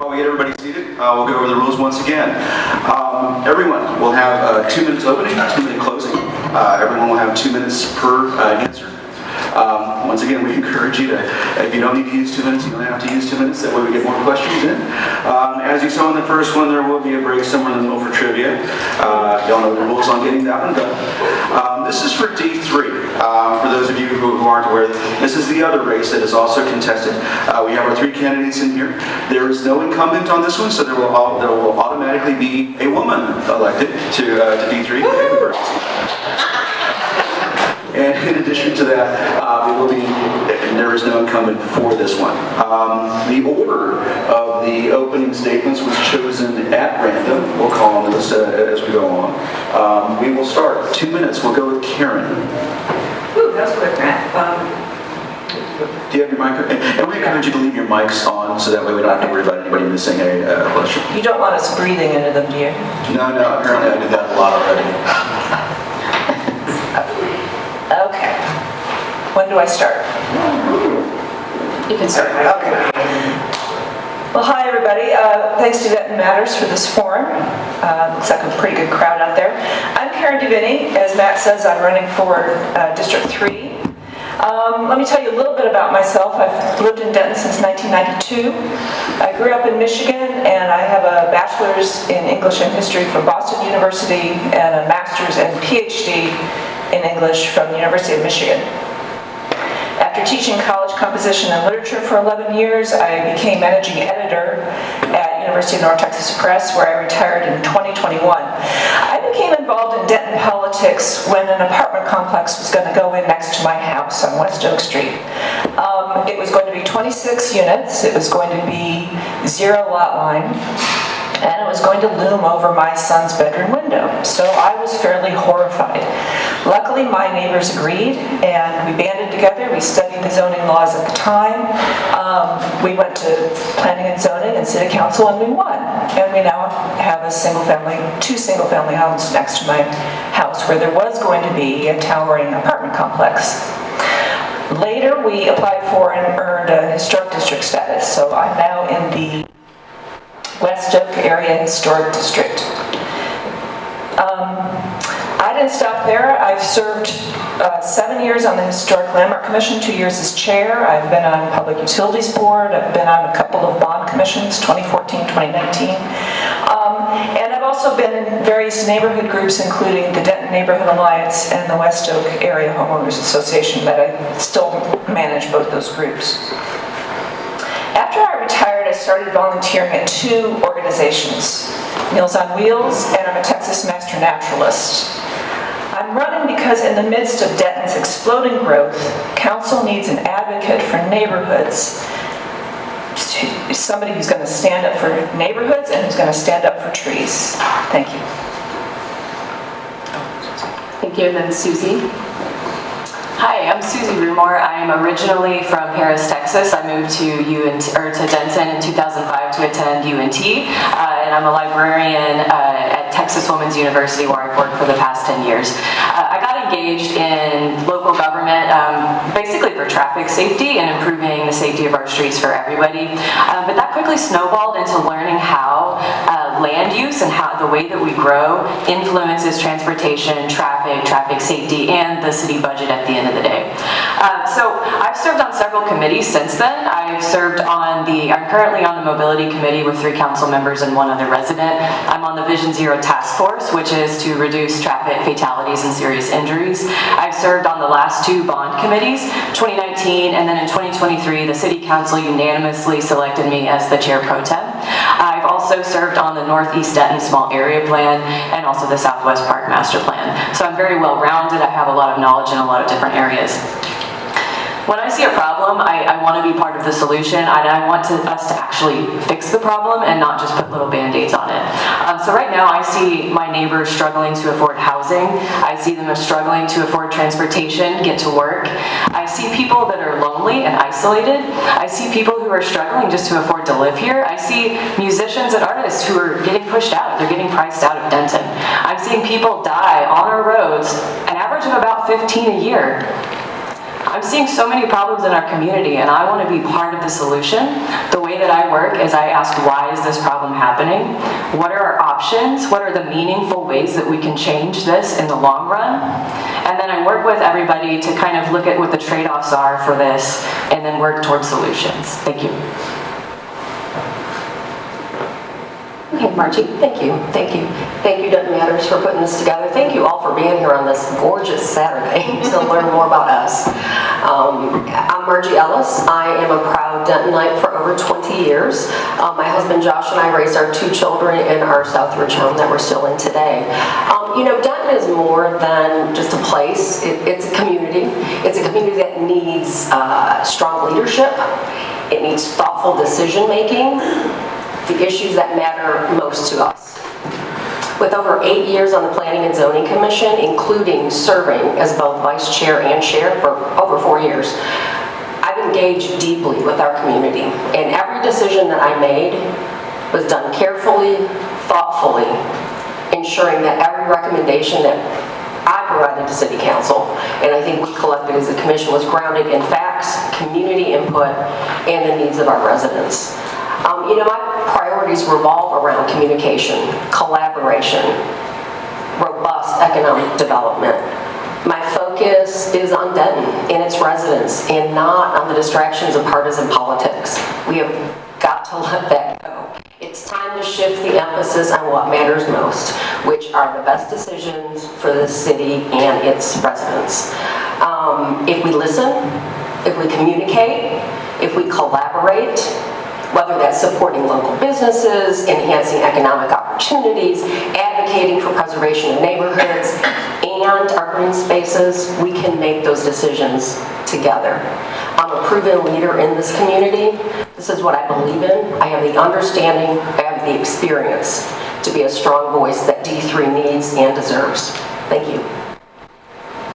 While we get everybody seated, we'll go over the rules once again. Everyone will have 2 minutes opening, 2 minute closing. Everyone will have 2 minutes per answer. Once again, we encourage you to, if you don't need to use 2 minutes, you don't have to use 2 minutes. That way we get more questions in. As you saw in the first one, there will be a break somewhere in the middle for trivia. Y'all know the rules on getting that one done. This is for D3. For those of you who aren't aware, this is the other race that is also contested. We have our 3 candidates in here. There is no incumbent on this one, so there will automatically be a woman elected to D3. And in addition to that, there is no incumbent for this one. The order of the opening statements was chosen at random. We'll call on this as we go on. We will start. 2 minutes. We'll go with Karen. Ooh, that was quick, Matt. Do you have your mic? And we encourage you to leave your mics on so that way we don't have to worry about anybody missing a question. You don't want us breathing into them, do you? No, apparently I did that a lot already. Okay. When do I start? You can start. Okay. Well, hi everybody. Thanks to Denton Matters for this forum. Looks like a pretty good crowd out there. I'm Karen DeVinney. As Matt says, I'm running for District 3. Let me tell you a little bit about myself. I've lived in Denton since 1992. I grew up in Michigan, and I have a bachelor's in English and history from Boston University and a master's and PhD in English from the University of Michigan. After teaching college composition and literature for 11 years, I became managing editor at University of North Texas Press, where I retired in 2021. I became involved in Denton politics when an apartment complex was going to go in next to my house on West Oak Street. It was going to be 26 units, it was going to be 0 lot line, and it was going to loom over my son's bedroom window. So I was fairly horrified. Luckily, my neighbors agreed, and we banded together. We studied the zoning laws at the time. We went to planning and zoning and city council, and we won. And we now have two single-family homes next to my house, where there was going to be a towering apartment complex. Later, we applied for and earned a historic district status. So I'm now in the West Oak Area Historic District. I didn't stop there. I've served 7 years on the Historic Landmark Commission, 2 years as chair. I've been on Public Utilities Board. I've been on a couple of bond commissions, 2014, 2019. And I've also been in various neighborhood groups, including the Denton Neighborhood Alliance and the West Oak Area Homeowners Association, that I still manage both those groups. After I retired, I started volunteering at 2 organizations, Meals on Wheels, and I'm a Texas Master Naturalist. I'm running because in the midst of Denton's exploding growth, council needs an advocate for neighborhoods, somebody who's going to stand up for neighborhoods and who's going to stand up for trees. Thank you. Thank you, and then Suzi. Hi, I'm Suzi Rumohr. I'm originally from Paris, Texas. I moved to Denton in 2005 to attend UNT, and I'm a librarian at Texas Women's University, where I've worked for the past 10 years. I got engaged in local government, basically for traffic safety and improving the safety of our streets for everybody. But that quickly snowballed into learning how land use and how the way that we grow influences transportation, traffic safety, and the city budget at the end of the day. So I've served on several committees since then. I'm currently on the mobility committee with 3 council members and 1 other resident. I'm on the Vision Zero task force, which is to reduce traffic fatalities and serious injuries. I've served on the last 2 bond committees, 2019, and then in 2023, the city council unanimously selected me as the chair pro tem. I've also served on the Northeast Denton Small Area Plan and also the Southwest Park Master Plan. So I'm very well-rounded. I have a lot of knowledge in a lot of different areas. When I see a problem, I want to be part of the solution, and I want us to actually fix the problem and not just put little band-aids on it. So right now I see my neighbors struggling to afford housing. I see them struggling to afford transportation, get to work. I see people that are lonely and isolated. I see people who are struggling just to afford to live here. I see musicians and artists who are getting pushed out. They're getting priced out of Denton. I'm seeing people die on our roads, an average of about 15 a year. I'm seeing so many problems in our community, and I want to be part of the solution. The way that I work is I ask, why is this problem happening? What are our options? What are the meaningful ways that we can change this in the long run? And then I work with everybody to kind of look at what the trade-offs are for this, and then work towards solutions. Thank you. Okay, Margie, thank you. Thank you. Thank you, Denton Matters, for putting this together. Thank you all for being here on this gorgeous Saturday to learn more about us. I'm Margie Ellis. I am a proud Dentonite for over 20 years. My husband Josh and I raised our 2 children in our Southridge home that we're still in today. You know, Denton is more than just a place. It's a community. It's a community that needs strong leadership. It needs thoughtful decision making. The issues that matter most to us. With over 8 years on the Planning and Zoning Commission, including serving as both vice chair and chair for over 4 years, I've engaged deeply with our community, and every decision that I made was done carefully, thoughtfully, ensuring that every recommendation that I provided to City Council, and I think we collected as a commission, was grounded in facts, community input, and the needs of our residents. You know, my priorities revolve around communication, collaboration, robust economic development. My focus is on Denton and its residents, and not on the distractions of partisan politics. We have got to let that go. It's time to shift the emphasis on what matters most, which are the best decisions for the city and its residents. If we listen, if we communicate, if we collaborate, whether that's supporting local businesses, enhancing economic opportunities, advocating for preservation of neighborhoods, and our green spaces, we can make those decisions together. I'm a proven leader in this community. This is what I believe in. I have the understanding, I have the experience to be a strong voice that D3 needs and deserves. Thank you.